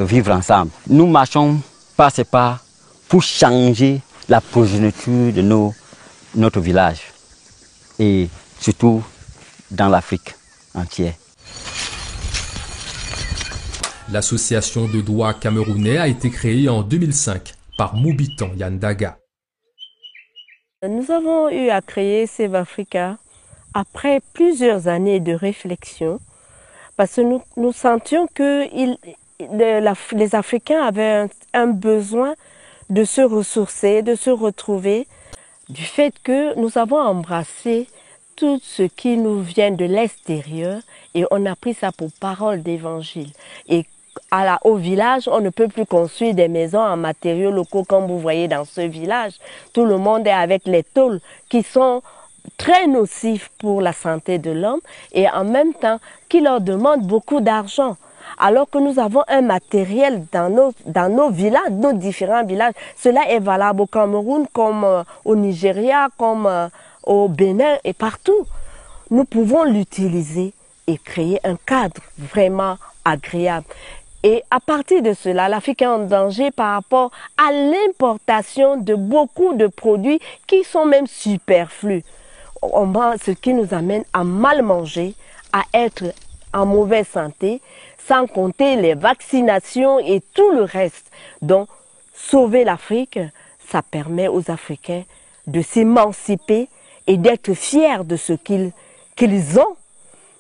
de vivre ensemble. Nous marchons pas ces pas pour changer la progéniture de notre village et surtout dans l'Afrique entière. L'association de Douar camerounais a été créée en 2005 par Moubitan Yandaga. Nous avons eu à créer Save Africa après plusieurs années de réflexion parce que nous sentions que les Africains avaient un besoin de se ressourcer, de se retrouver, du fait que nous avons embrassé tout ce qui nous vient de l'extérieur et on a pris ça pour parole d'évangile. Et au village, on ne peut plus construire des maisons en matériaux locaux comme vous voyez dans ce village. Tout le monde est avec les tôles qui sont très nocifs pour la santé de l'homme et en même temps qui leur demandent beaucoup d'argent. Alors que nous avons un matériel dans nos villages, nos différents villages. Cela est valable au Cameroun, comme au Nigeria, comme au Bénin et partout. Nous pouvons l'utiliser et créer un cadre vraiment agréable. Et à partir de cela, l'Afrique est en danger par rapport à l'importation de beaucoup de produits qui sont même superflus. Ce qui nous amène à mal manger, à être en mauvaise santé, sans compter les vaccinations et tout le reste. Donc, sauver l'Afrique, ça permet aux Africains de s'émanciper et d'être fiers de ce qu'ils ont,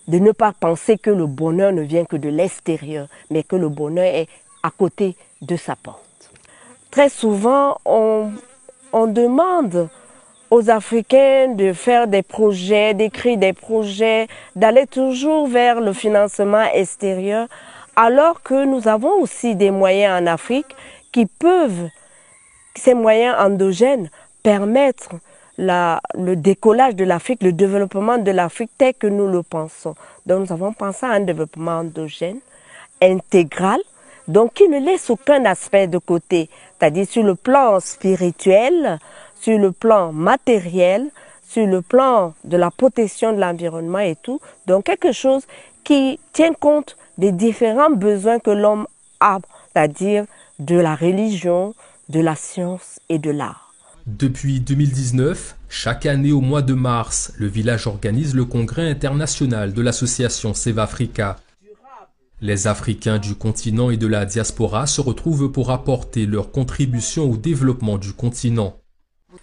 de ne pas penser que le bonheur ne vient que de l'extérieur, mais que le bonheur est à côté de sa porte. Très souvent, on demande aux Africains de faire des projets, d'écrire des projets, d'aller toujours vers le financement extérieur, alors que nous avons aussi des moyens en Afrique qui peuvent, ces moyens endogènes, permettre le décollage de l'Afrique, le développement de l'Afrique tel que nous le pensons. Donc nous avons pensé à un développement endogène, intégral, donc qui ne laisse aucun aspect de côté, c'est-à-dire sur le plan spirituel, sur le plan matériel, sur le plan de la protection de l'environnement et tout. Donc quelque chose qui tient compte des différents besoins que l'homme a, c'est-à-dire de la religion, de la science et de l'art. Depuis 2019, chaque année au mois de mars, le village organise le congrès international de l'association Save Africa. Les Africains du continent et de la diaspora se retrouvent pour apporter leur contribution au développement du continent.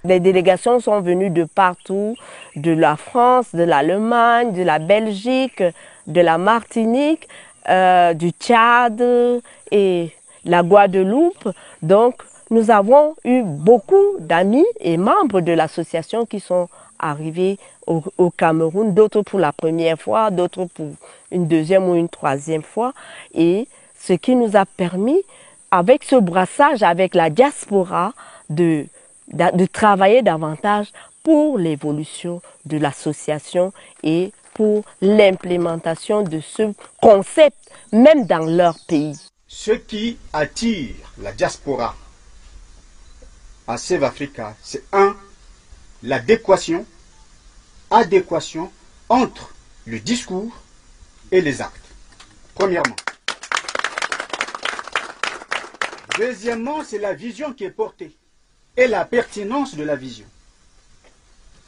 Les délégations sont venues de partout, de la France, de l'Allemagne, de la Belgique, de la Martinique, du Tchad et la Guadeloupe. Donc, nous avons eu beaucoup d'amis et membres de l'association qui sont arrivés au Cameroun, d'autres pour la première fois, d'autres pour une deuxième ou une troisième fois. Et ce qui nous a permis, avec ce brassage avec la diaspora, de travailler davantage pour l'évolution de l'association et pour l'implémentation de ce concept, même dans leur pays. Ce qui attire la diaspora à Save Africa, c'est l'adéquation entre le discours et les actes. Premièrement. Deuxièmement, c'est la vision qui est portée et la pertinence de la vision.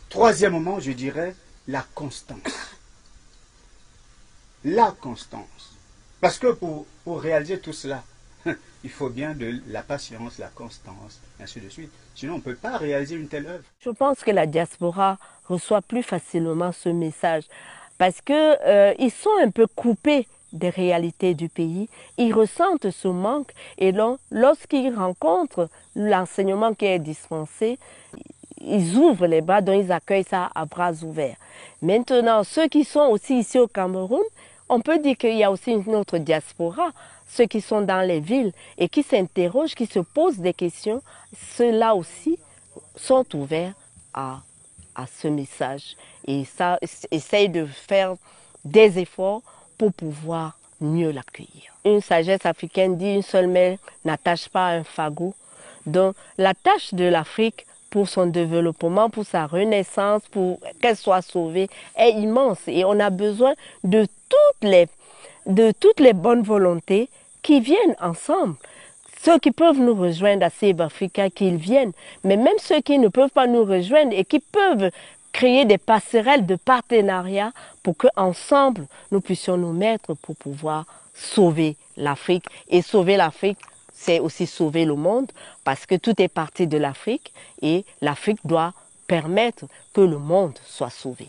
Troisièmement, je dirais la constance. La constance. Parce que pour réaliser tout cela, il faut bien de la patience, la constance, ainsi de suite. Sinon, on ne peut pas réaliser une telle œuvre. Je pense que la diaspora reçoit plus facilement ce message parce qu'ils sont un peu coupés des réalités du pays. Ils ressentent ce manque et lorsqu'ils rencontrent l'enseignement qui est dispensé, ils ouvrent les bras, donc ils accueillent ça à bras ouverts. Maintenant, ceux qui sont aussi ici au Cameroun, on peut dire qu'il y a aussi une autre diaspora, ceux qui sont dans les villes et qui s'interrogent, qui se posent des questions, ceux-là aussi sont ouverts à ce message. Et ça, essayent de faire des efforts pour pouvoir mieux l'accueillir. Une sagesse africaine dit une seule main n'attache pas un fagot. Donc la tâche de l'Afrique pour son développement, pour sa renaissance, pour qu'elle soit sauvée, est immense. Et on a besoin de toutes les bonnes volontés qu'ils viennent ensemble. Ceux qui peuvent nous rejoindre à Save Africa, qu'ils viennent. Mais même ceux qui ne peuvent pas nous rejoindre et qui peuvent créer des passerelles de partenariat pour qu'ensemble, nous puissions nous mettre pour pouvoir sauver l'Afrique. Et sauver l'Afrique, c'est aussi sauver le monde, parce que tout est parti de l'Afrique et l'Afrique doit permettre que le monde soit sauvé.